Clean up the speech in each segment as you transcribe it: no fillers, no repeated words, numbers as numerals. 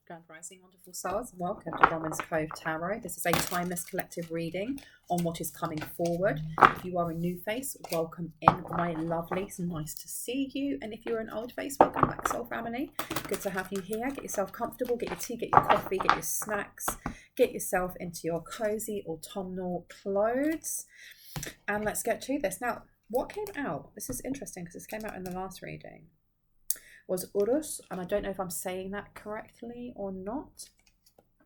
Grand Rising, wonderful souls. Welcome to Bronwen's Cove Tarot. This is a timeless collective reading on what is coming forward. If you are a new face, welcome in, my lovelies. Nice to see you. And if you're an old face, welcome back, soul family. Good to have you here. Get yourself comfortable, get your tea, get your coffee, get your snacks, get yourself into your cozy autumnal clothes. And let's get to this. Now, what came out? This is interesting because this came out in the last reading. Was Urus, and I don't know if I'm saying that correctly or not.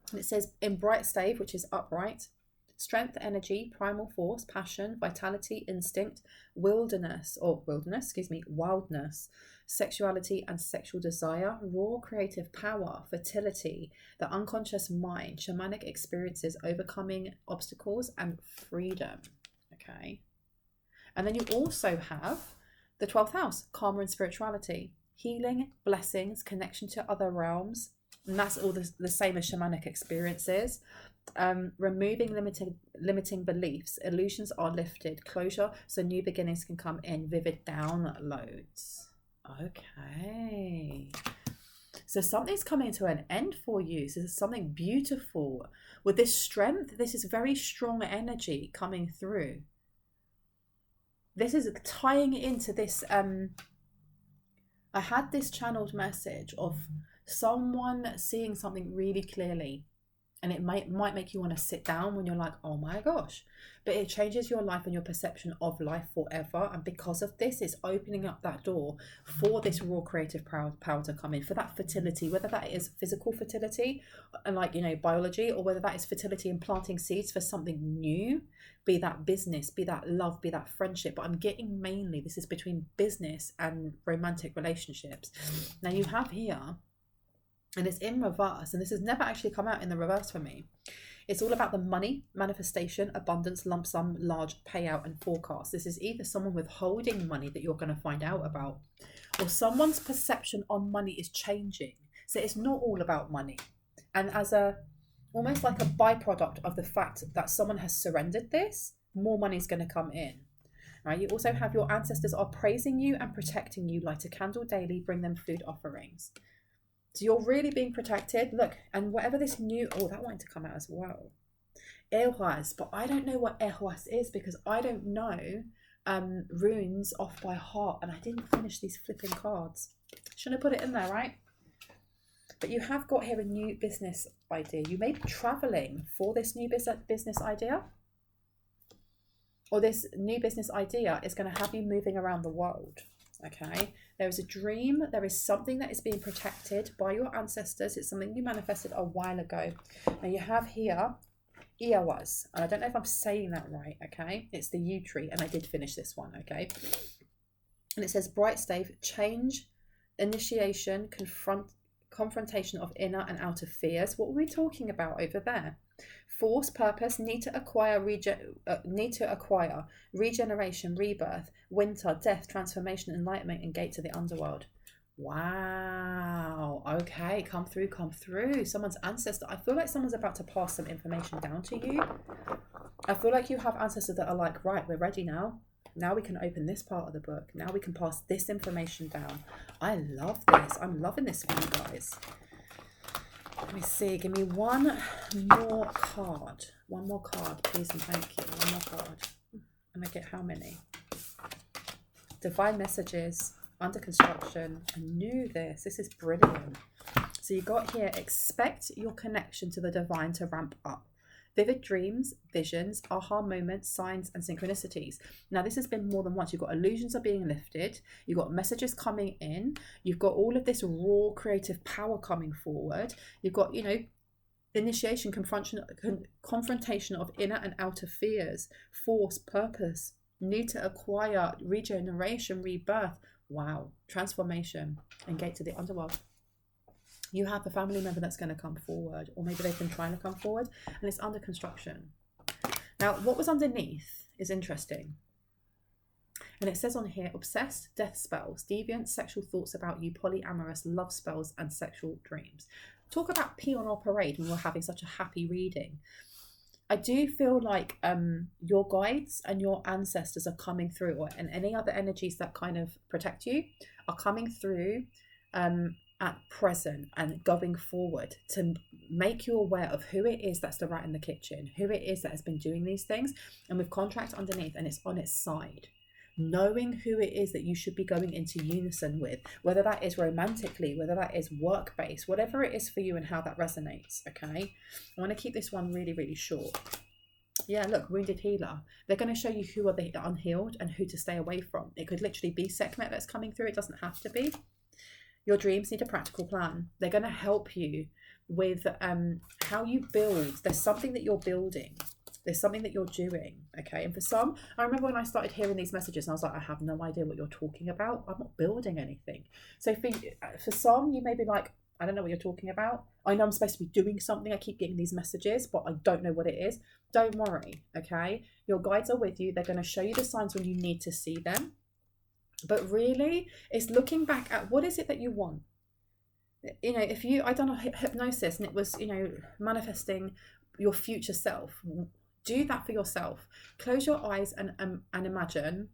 And it says in bright stave, which is upright, strength, energy, primal force, passion, vitality, instinct, wildness, sexuality and sexual desire, raw creative power, fertility, the unconscious mind, shamanic experiences, overcoming obstacles, and freedom. Okay. And then you also have the 12th house, karma and spirituality. Healing, blessings, connection to other realms, and that's all the same as shamanic experiences. Removing limiting beliefs, illusions are lifted, closure, so new beginnings can come in, vivid downloads. Okay, so something's coming to an end for you. So there's something beautiful with this strength. This is very strong energy coming through. This is tying into this I had this channeled message of someone seeing something really clearly, and it might make you want to sit down when you're like, oh my gosh, but it changes your life and your perception of life forever. And because of this, it's opening up that door for this raw creative power to come in, for that fertility, whether that is physical fertility and biology, or whether that is fertility and planting seeds for something new, be that business, be that love, be that friendship. But I'm getting mainly this is between business and romantic relationships. Now you have here, and it's in reverse, and this has never actually come out in the reverse for me. It's all about the money, manifestation, abundance, lump sum, large payout, and forecast. This is either someone withholding money that you're going to find out about, or someone's perception on money is changing. So it's not all about money. And as almost like a byproduct of the fact that someone has surrendered this, more money is going to come in. Right? You also have your ancestors are praising you and protecting you. Light a candle daily, bring them food offerings. So you're really being protected. Look, and whatever this new, that wanted to come out as well. Ehuas, but I don't know what Ehuas is because I don't know runes off by heart, and I didn't finish these flipping cards. Shouldn't have put it in there, right? But you have got here a new business idea. You may be traveling for this new business idea, or this new business idea is going to have you moving around the world. Okay, there is a dream, there is something that is being protected by your ancestors. It's something you manifested a while ago. Now you have here Iawas, and I don't know if I'm saying that right. Okay, it's the yew tree, and I did finish this one. Okay, and it says bright stave, change, initiation, confrontation of inner and outer fears. What were we talking about over there? Force, purpose, need to acquire, regeneration, rebirth, winter, death, transformation, enlightenment, and gate to the underworld. Wow. Okay, come through. Someone's ancestor. I feel like someone's about to pass some information down to you. I feel like you have ancestors that are like, right, we're ready now. Now we can open this part of the book. Now we can pass this information down. I love this. I'm loving this for you guys. Let me see. Give me one more card. One more card, please and thank you. One more card. And I get how many? Divine messages. Under construction. I knew this. This is brilliant. So you got here, expect your connection to the divine to ramp up. Vivid dreams, visions, aha moments, signs, and synchronicities. Now, this has been more than once. You've got illusions are being lifted. You've got messages coming in. You've got all of this raw creative power coming forward. You've got, initiation, confrontation of inner and outer fears, force, purpose, need to acquire, regeneration, rebirth. Wow. Transformation, and gate to the underworld. You have a family member that's going to come forward, or maybe they've been trying to come forward, and it's under construction. Now, what was underneath is interesting. And it says on here, obsessed, death spells, deviant sexual thoughts about you, polyamorous, love spells, and sexual dreams. Talk about peon or parade when we're having such a happy reading. I do feel like your guides and your ancestors are coming through, and any other energies that kind of protect you are coming through at present and going forward to make you aware of who it is that's the rat in the kitchen, who it is that has been doing these things, and with contract underneath and it's on its side. Knowing who it is that you should be going into unison with, whether that is romantically, whether that is work-based, whatever it is for you and how that resonates, okay? I want to keep this one really, really short. Yeah, look, wounded healer. They're going to show you who are the unhealed and who to stay away from. It could literally be Sekhmet that's coming through. It doesn't have to be. Your dreams need a practical plan. They're going to help you with how you build. There's something that you're building. There's something that you're doing, okay? And for some, I remember when I started hearing these messages, and I was like, I have no idea what you're talking about. I'm not building anything. So for some, you may be like, I don't know what you're talking about. I know I'm supposed to be doing something. I keep getting these messages, but I don't know what it is. Don't worry, okay? Your guides are with you. They're going to show you the signs when you need to see them. But really, it's looking back at what is it that you want. You know, if I done a hypnosis and it was, you know, manifesting your future self, do that for yourself. Close your eyes and imagine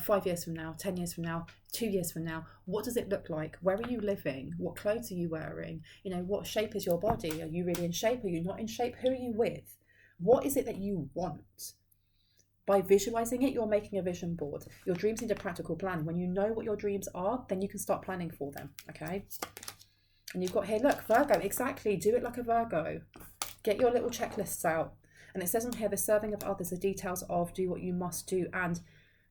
5 years from now, 10 years from now, 2 years from now, what does it look like? Where are you living? What clothes are you wearing? You know, what shape is your body? Are you really in shape? Are you not in shape? Who are you with? What is it that you want? By visualizing it, you're making a vision board. Your dreams need a practical plan. When you know what your dreams are, then you can start planning for them, okay? And you've got here, look, Virgo, exactly. Do it like a Virgo. Get your little checklists out. And it says on here, the serving of others, the details of do what you must do, and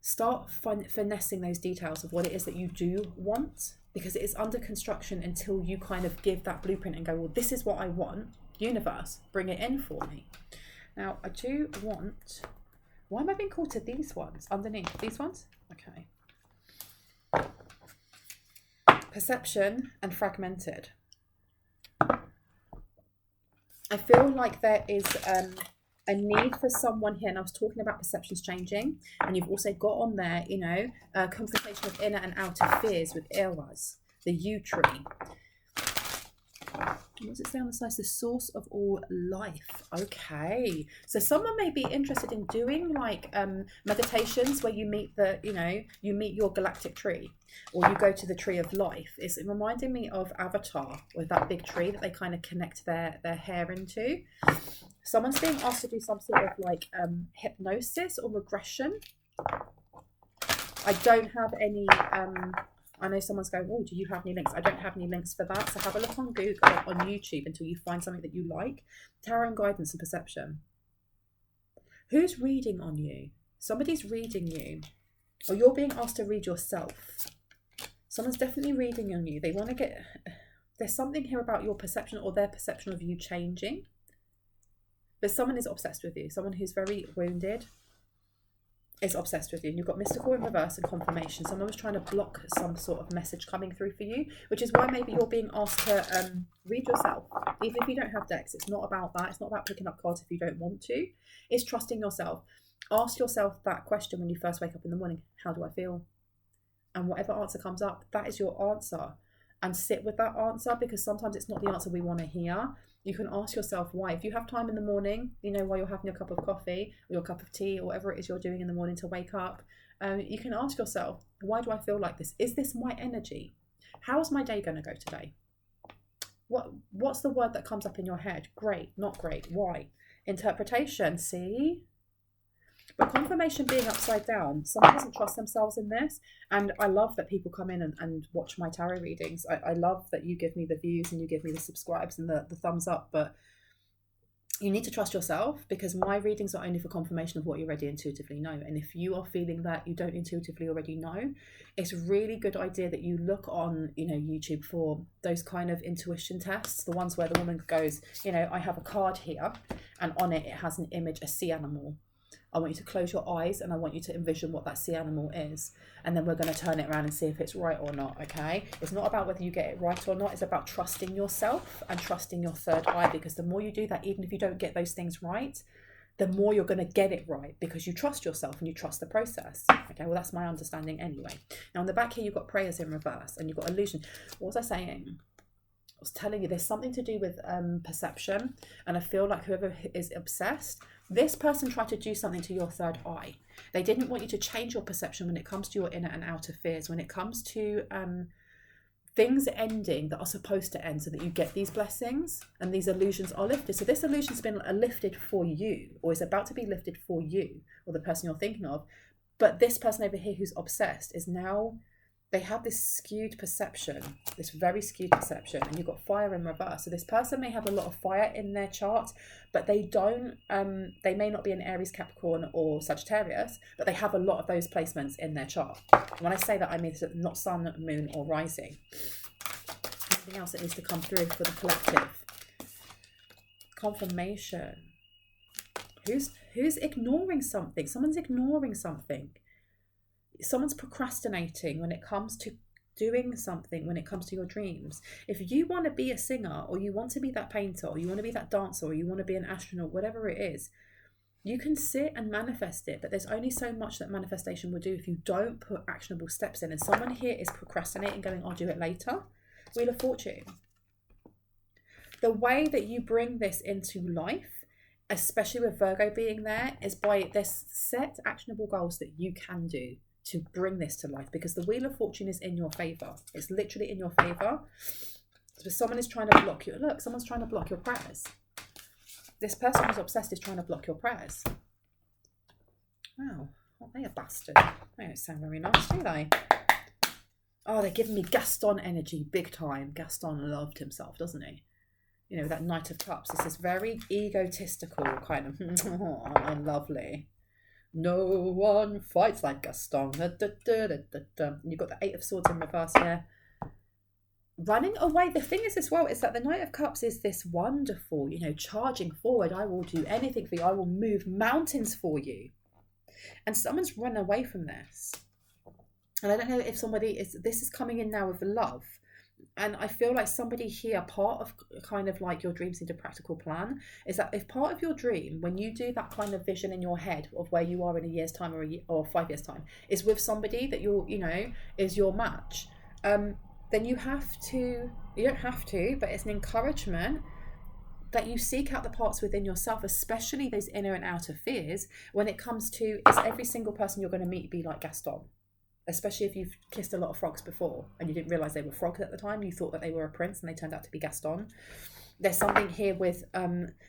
start finessing those details of what it is that you do want, because it is under construction until you kind of give that blueprint and go, well, this is what I want. Universe, bring it in for me. Now, I do want... Why am I being called to these ones? Underneath these ones? Okay. Perception and fragmented. I feel like there is a need for someone here, and I was talking about perceptions changing, and you've also got on there, you know, confrontation of inner and outer fears with Eras, the U tree. What does it say on the side? The source of all life. Okay, so someone may be interested in doing like meditations where you meet you meet your galactic tree, or you go to the tree of life. It's reminding me of Avatar with that big tree that they kind of connect their hair into. Someone's being asked to do some sort of like hypnosis or regression. I don't have any I know someone's going, oh, do you have any links? I don't have any links for that. So have a look on Google, on YouTube, until you find something that you like. Tarot and guidance and perception. Who's reading on you? Somebody's reading you. Or you're being asked to read yourself. Someone's definitely reading on you. They want to get... There's something here about your perception or their perception of you changing. But someone is obsessed with you. Someone who's very wounded is obsessed with you, and you've got mystical in reverse and confirmation. Someone was trying to block some sort of message coming through for you, which is why maybe you're being asked to read yourself, even if you don't have decks. It's not about that. It's not about picking up cards if you don't want to. It's trusting yourself. Ask yourself that question when you first wake up in the morning: how do I feel? And whatever answer comes up, that is your answer, and sit with that answer, because sometimes it's not the answer we want to hear. You can ask yourself why. If you have time in the morning, you know, while you're having your cup of coffee or your cup of tea or whatever it is you're doing in the morning to wake up, you can ask yourself, why do I feel like this? Is this my energy? How's my day going to go today? What's the word that comes up in your head? Great, not great. Why? Interpretation, see? But confirmation being upside down, someone doesn't trust themselves in this. And I love that people come in and watch my tarot readings. I love that you give me the views and you give me the subscribes and the thumbs up. But you need to trust yourself, because my readings are only for confirmation of what you already intuitively know. And if you are feeling that you don't intuitively already know, it's a really good idea that you look on, you know, YouTube for those kind of intuition tests, the ones where the woman goes, you know, I have a card here and on it has an image, a sea animal. I want you to close your eyes and I want you to envision what that sea animal is. And then we're going to turn it around and see if it's right or not, okay? It's not about whether you get it right or not. It's about trusting yourself and trusting your third eye, because the more you do that, even if you don't get those things right, the more you're going to get it right, because you trust yourself and you trust the process. Okay, well, that's my understanding anyway. Now, on the back here, you've got prayers in reverse and you've got illusion. What was I saying? I was telling you there's something to do with perception, and I feel like whoever is obsessed, this person tried to do something to your third eye. They didn't want you to change your perception when it comes to your inner and outer fears. When it comes to things ending that are supposed to end so that you get these blessings and these illusions are lifted. So this illusion's been lifted for you, or is about to be lifted for you, or the person you're thinking of. But this person over here who's obsessed is now, they have this skewed perception, this very skewed perception, and you've got fire in reverse. So this person may have a lot of fire in their chart, but they don't, they may not be an Aries, Capricorn or Sagittarius, but they have a lot of those placements in their chart. And when I say that, I mean not sun, moon or rising. Anything else that needs to come through for the collective? Confirmation. Who's ignoring something? Someone's ignoring something. Someone's procrastinating when it comes to doing something, when it comes to your dreams. If you want to be a singer, or you want to be that painter, or you want to be that dancer, or you want to be an astronaut, whatever it is, you can sit and manifest it, but there's only so much that manifestation will do if you don't put actionable steps in. And someone here is procrastinating, going, I'll do it later. Wheel of Fortune. The way that you bring this into life, especially with Virgo being there, is by this set actionable goals that you can do to bring this to life, because the Wheel of Fortune is in your favor. It's literally in your favor. So someone is trying to block you. Look, someone's trying to block your prayers. This person who's obsessed is trying to block your prayers. Wow, aren't they a bastard? They don't sound very nice, do they? Oh, they're giving me Gaston energy big time. Gaston loved himself, doesn't he? You know, that Knight of Cups. It's this very egotistical kind of, oh, lovely. No one fights like Gaston. You've got the Eight of Swords in reverse here. Running away. The thing is as well, is that the Knight of Cups is this wonderful, you know, charging forward. I will do anything for you. I will move mountains for you. And someone's run away from this. And I don't know if somebody is, this is coming in now with love. And I feel like somebody here, part of kind of like your dreams into practical plan, is that if part of your dream, when you do that kind of vision in your head of where you are in a year's time or 5 years time, is with somebody that you're, you know, is your match, then you don't have to, but it's an encouragement that you seek out the parts within yourself, especially those inner and outer fears, when it comes to, is every single person you're going to meet be like Gaston? Especially if you've kissed a lot of frogs before and you didn't realise they were frogs at the time. You thought that they were a prince and they turned out to be Gaston. There's something here with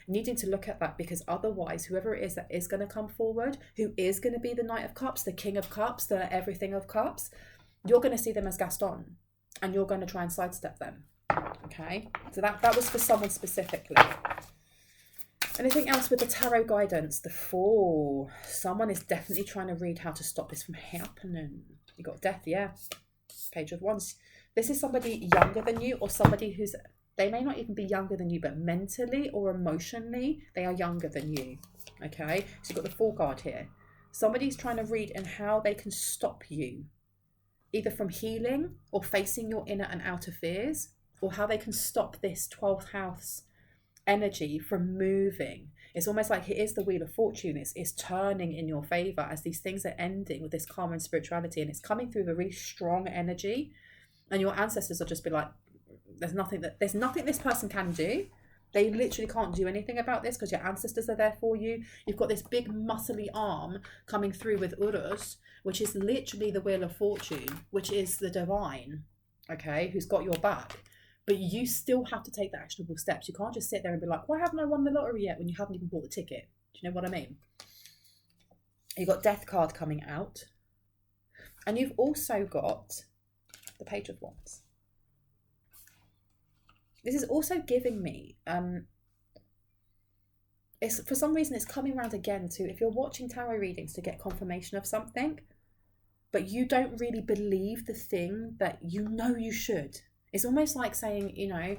needing to look at that, because otherwise, whoever it is that is going to come forward, who is going to be the Knight of Cups, the King of Cups, the everything of Cups, you're going to see them as Gaston and you're going to try and sidestep them. Okay? So that was for someone specifically. Anything else with the tarot guidance? The Fool. Someone is definitely trying to read how to stop this from happening. You got Death, yeah. Page of Wands. This is somebody younger than you, or somebody who's, they may not even be younger than you, but mentally or emotionally, they are younger than you. Okay? So you've got the Fool card here. Somebody's trying to read and how they can stop you, either from healing or facing your inner and outer fears, or how they can stop this 12th house energy from moving. It's almost like it is the Wheel of Fortune. It's turning in your favor as these things are ending with this karma and spirituality, and it's coming through with a really strong energy. And your ancestors will just be like, there's nothing this person can do. They literally can't do anything about this because your ancestors are there for you. You've got this big muscly arm coming through with Urus, which is literally the Wheel of Fortune, which is the divine, okay, who's got your back. But you still have to take the actionable steps. You can't just sit there and be like, why haven't I won the lottery yet, when you haven't even bought the ticket? Do you know what I mean? You've got Death card coming out. And you've also got the Page of Wands. This is also giving me, it's for some reason it's coming around again to, if you're watching tarot readings to get confirmation of something, but you don't really believe the thing that you know you should. It's almost like saying, you know,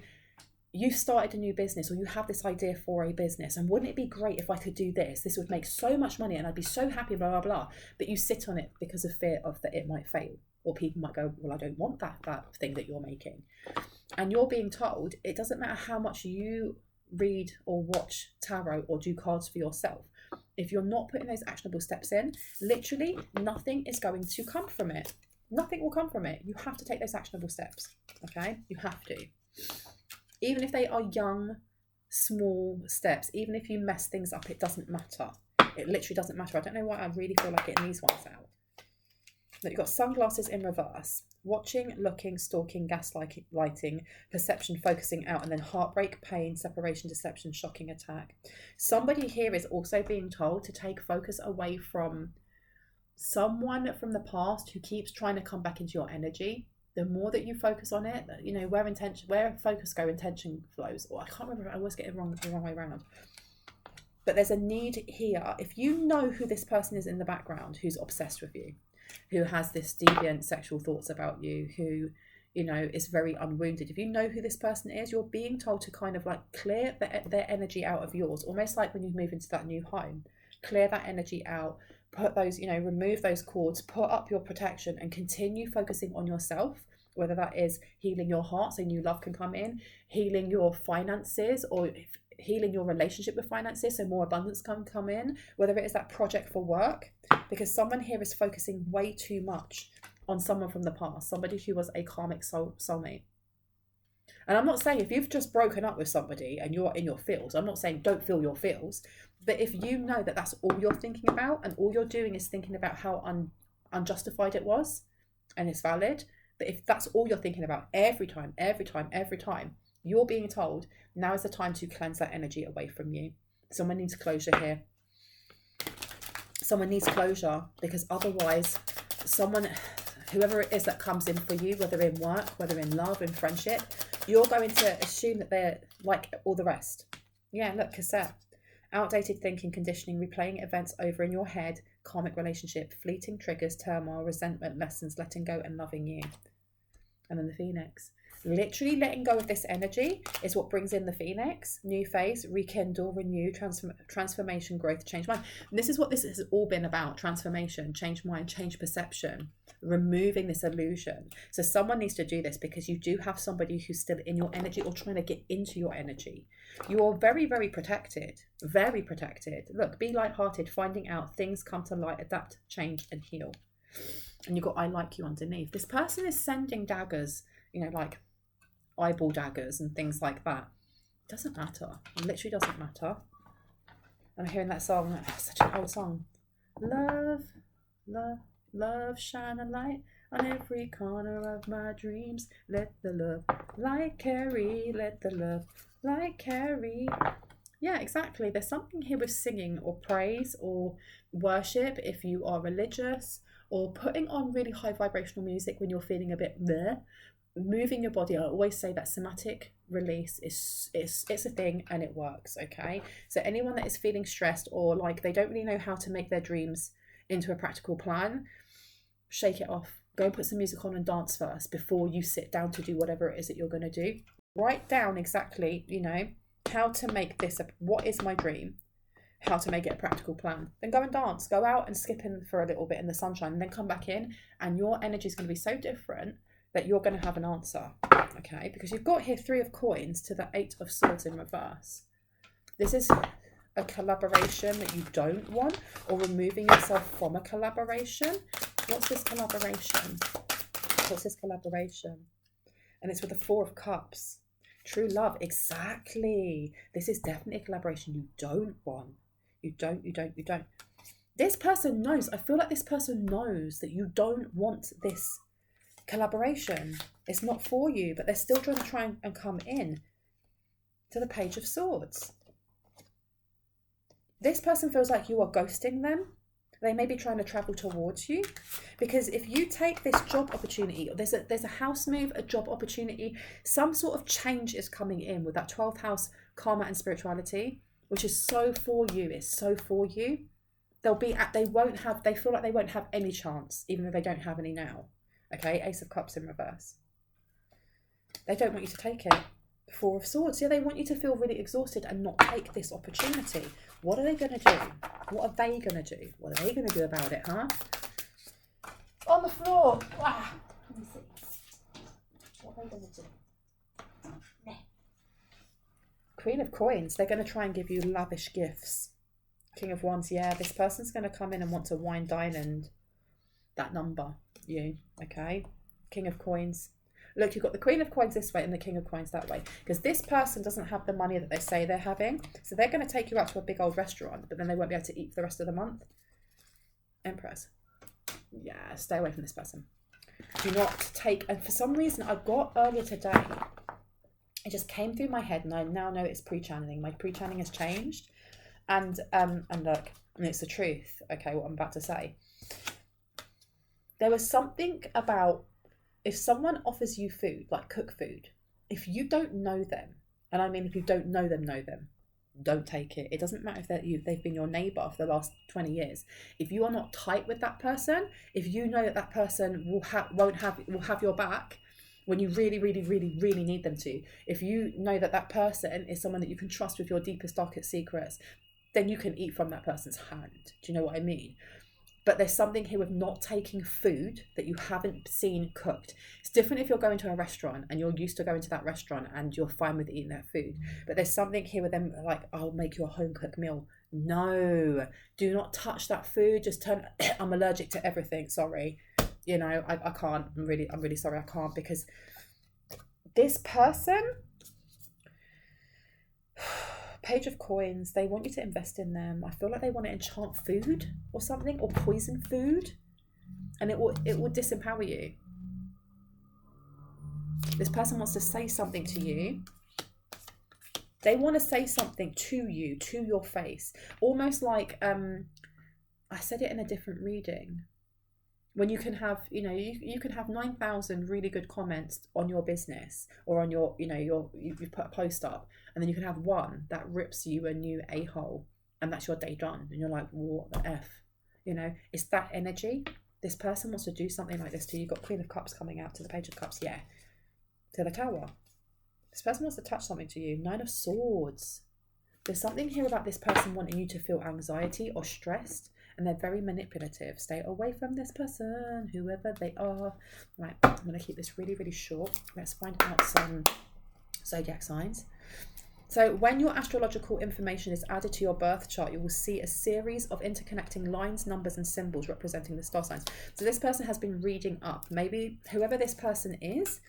you've started a new business, or you have this idea for a business, and wouldn't it be great if I could do this? This would make so much money and I'd be so happy, blah, blah, blah. But you sit on it because of fear of that it might fail, or people might go, well, I don't want that thing that you're making. And you're being told, it doesn't matter how much you read or watch tarot or do cards for yourself. If you're not putting those actionable steps in, literally nothing is going to come from it. Nothing will come from it. You have to take those actionable steps. Okay? You have to. Even if they are young, small steps, even if you mess things up, it doesn't matter. It literally doesn't matter. I don't know why I really feel like getting these ones out. Look, you've got sunglasses in reverse. Watching, looking, stalking, gaslighting, perception, focusing out, and then heartbreak, pain, separation, deception, shocking, attack. Somebody here is also being told to take focus away from someone from the past who keeps trying to come back into your energy. The more that you focus on it, you know, where focus go, intention flows. Or I can't remember, I always get it wrong the wrong way around. But there's a need here. If you know who this person is in the background, who's obsessed with you, who has this deviant sexual thoughts about you, who, you know, is very unwounded. If you know who this person is, you're being told to kind of like clear their energy out of yours, almost like when you move into that new home. Clear that energy out, put those, you know, remove those cords, put up your protection and continue focusing on yourself, whether that is healing your heart so new love can come in, healing your finances, or healing your relationship with finances so more abundance can come in, whether it is that project for work, because someone here is focusing way too much on someone from the past, somebody who was a karmic soulmate. And I'm not saying if you've just broken up with somebody and you're in your feels, I'm not saying don't feel your feels, but if you know that that's all you're thinking about and all you're doing is thinking about how unjustified it was and it's valid, but if that's all you're thinking about every time, you're being told now is the time to cleanse that energy away from you. Someone needs closure here. Someone needs closure, because otherwise whoever it is that comes in for you, whether in work, whether in love, in friendship, you're going to assume that they're like all the rest. Yeah, look, cassette. Outdated thinking, conditioning, replaying events over in your head, karmic relationship, fleeting triggers, turmoil, resentment, lessons, letting go and loving you. And then the Phoenix. Literally letting go of this energy is what brings in the Phoenix. New phase, rekindle, renew, transformation, growth, change mind. And this is what this has all been about. Transformation, change mind, change perception, removing this illusion. So someone needs to do this because you do have somebody who's still in your energy or trying to get into your energy. You're very, very protected. Very protected. Look, be lighthearted, finding out things come to light, adapt, change and heal. And you've got I like you underneath. This person is sending daggers, you know, like eyeball daggers and things like that. Doesn't matter. It literally doesn't matter. I'm hearing that song. Such an old song. Love, love, love, shine a light on every corner of my dreams. Let the love light carry. Let the love light carry. Yeah, exactly. There's something here with singing or praise or worship if you are religious, or putting on really high vibrational music when you're feeling a bit there. Moving your body. I always say that somatic release is it's a thing and it works. Okay, so anyone that is feeling stressed or like they don't really know how to make their dreams into a practical plan, shake it off. Go and put some music on and dance first before you sit down to do whatever it is that you're going to do. Write down exactly, you know, how to make this what is my dream, how to make it a practical plan. Then go and dance. Go out and skip in for a little bit in the sunshine and then come back in, and your energy is going to be so different that you're going to have an answer, okay? Because you've got here 3 of coins to the 8 of swords in reverse. This is a collaboration that you don't want, or removing yourself from a collaboration. What's this collaboration? What's this collaboration? And it's with the 4 of cups. True love, exactly. This is definitely a collaboration you don't want. You don't. This person knows. I feel like this person knows that you don't want this collaboration. It's not for you, but they're still trying and come in to the Page of Swords. This person feels like you are ghosting them. They may be trying to travel towards you, because if you take this job opportunity, there's a house move, a job opportunity, some sort of change is coming in with that 12th house karma and spirituality, which is so for you. It's so for you. They feel like they won't have any chance, even though they don't have any now. Okay, Ace of Cups in reverse. They don't want you to take it. 4 of Swords. Yeah, they want you to feel really exhausted and not take this opportunity. What are they going to do? What are they going to do? What are they going to do about it, huh? On the floor. Ah, let me see. What are they going to do? Queen of Coins. They're going to try and give you lavish gifts. King of Wands. Yeah, this person's going to come in and want to wine, dine and that number. You, okay? King of Coins. Look, you've got the Queen of Coins this way and the King of Coins that way, because this person doesn't have the money that they say they're having, so they're going to take you out to a big old restaurant, but then they won't be able to eat for the rest of the month. Empress. Yeah, stay away from this person. Do not take, and for some reason I got earlier today, it just came through my head, and I now know it's pre-channeling. My pre-channeling has changed, and look, and it's the truth, okay, what I'm about to say. There was something about, if someone offers you food, like cook food, if you don't know them, and I mean if you don't know them, don't take it. It doesn't matter if they've been your neighbour for the last 20 years. If you are not tight with that person, if you know that that person will have your back when you really, really, really, really need them to, if you know that that person is someone that you can trust with your deepest, darkest secrets, then you can eat from that person's hand. Do you know what I mean? But there's something here with not taking food that you haven't seen cooked. It's different if you're going to a restaurant and you're used to going to that restaurant and you're fine with eating that food. But there's something here with them like, I'll make you a home cooked meal. No, do not touch that food. Just turn, I'm allergic to everything. Sorry. You know, I can't. I'm really sorry. I can't, because this person, Page of Coins, they want you to invest in them. I feel like they want to enchant food or something, or poison food, and it will disempower you. This person wants to say something to you. They want to say something to you, to your face, almost like I said it in a different reading. When you can have, you know, you can have 9,000 really good comments on your business or on your, you know, you put a post up, and then you can have one that rips you a new a-hole, and that's your day done, and you're like, what the F? You know, it's that energy. This person wants to do something like this to you. You've got Queen of Cups coming out, to the Page of Cups, yeah, to the Tower. This person wants to touch something to you. 9 of Swords. There's something here about this person wanting you to feel anxiety or stressed, and they're very manipulative. Stay away from this person, whoever they are. Right, I'm going to keep this really, really short. Let's find out some zodiac signs. So when your astrological information is added to your birth chart, you will see a series of interconnecting lines, numbers, and symbols representing the star signs. So this person has been reading up. Maybe whoever this person is,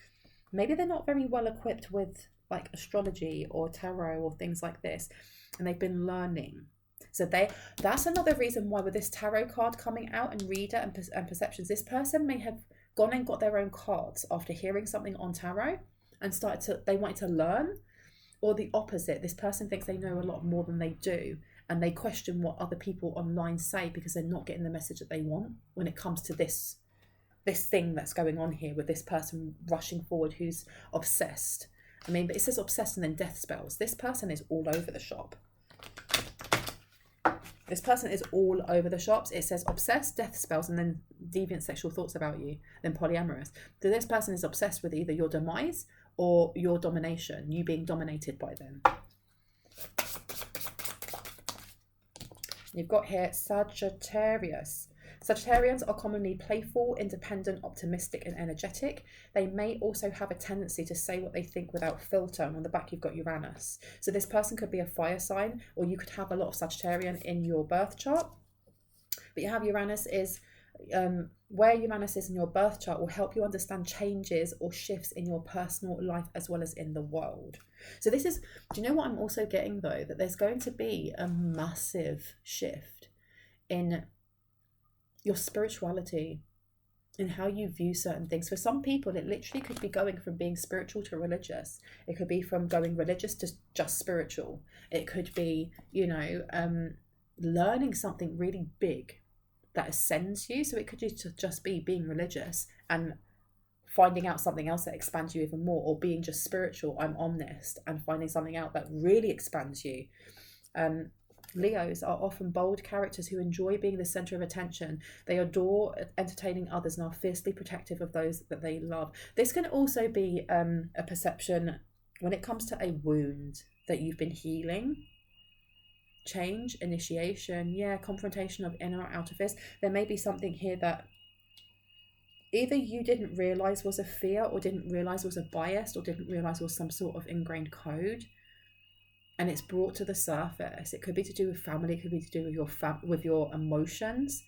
maybe they're not very well equipped with like astrology or tarot or things like this, and they've been learning. So that's another reason why with this tarot card coming out and reader and perceptions, this person may have gone and got their own cards after hearing something on tarot and they wanted to learn. Or the opposite, this person thinks they know a lot more than they do, and they question what other people online say because they're not getting the message that they want when it comes to this thing that's going on here with this person rushing forward who's obsessed. I mean, but it says obsessed and then death spells. This person is all over the shop. This person is all over the shops. It says obsessed, death spells, and then deviant sexual thoughts about you, then polyamorous. So this person is obsessed with either your demise or your domination, you being dominated by them. You've got here Sagittarius. Sagittarians are commonly playful, independent, optimistic, and energetic. They may also have a tendency to say what they think without filter. And on the back, you've got Uranus. So this person could be a fire sign, or you could have a lot of Sagittarian in your birth chart. But you have Uranus is, where Uranus is in your birth chart will help you understand changes or shifts in your personal life as well as in the world. So this is, do you know what I'm also getting though? That there's going to be a massive shift in your spirituality, in how you view certain things. For some people, it literally could be going from being spiritual to religious. It could be from going religious to just spiritual. It could be, you know, learning something really big that ascends you. So it could just be being religious and finding out something else that expands you even more, or being just spiritual, I'm honest, and finding something out that really expands you. Leos are often bold characters who enjoy being the center of attention. They adore entertaining others and are fiercely protective of those that they love. This can also be a perception when it comes to a wound that you've been healing. Change, initiation, confrontation of inner or outer fist. There may be something here that either you didn't realize was a fear, or didn't realize was a bias, or didn't realize was some sort of ingrained code, and it's brought to the surface. It could be to do with family, it could be to do with your emotions.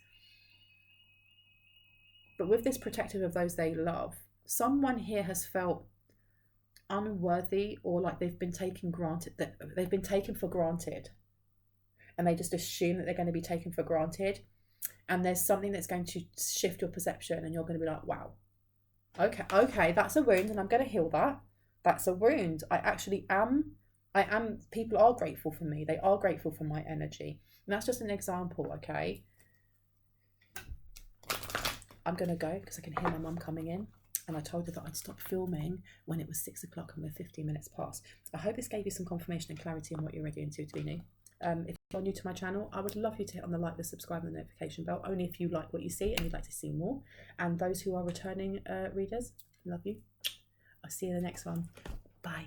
But with this protective of those they love, someone here has felt unworthy, or like they've been taken for granted, and they just assume that they're going to be taken for granted. And there's something that's going to shift your perception, and you're going to be like, wow, okay, that's a wound, and I'm going to heal that. That's a wound. People are grateful for me. They are grateful for my energy. And that's just an example, okay? I'm going to go because I can hear my mum coming in. And I told her that I'd stop filming when it was 6 o'clock and we're 15 minutes past. I hope this gave you some confirmation and clarity on what you're ready into to be new. If you're new to my channel, I would love you to hit on the like, the subscribe and the notification bell, only if you like what you see and you'd like to see more. And those who are returning readers, love you. I'll see you in the next one. Bye.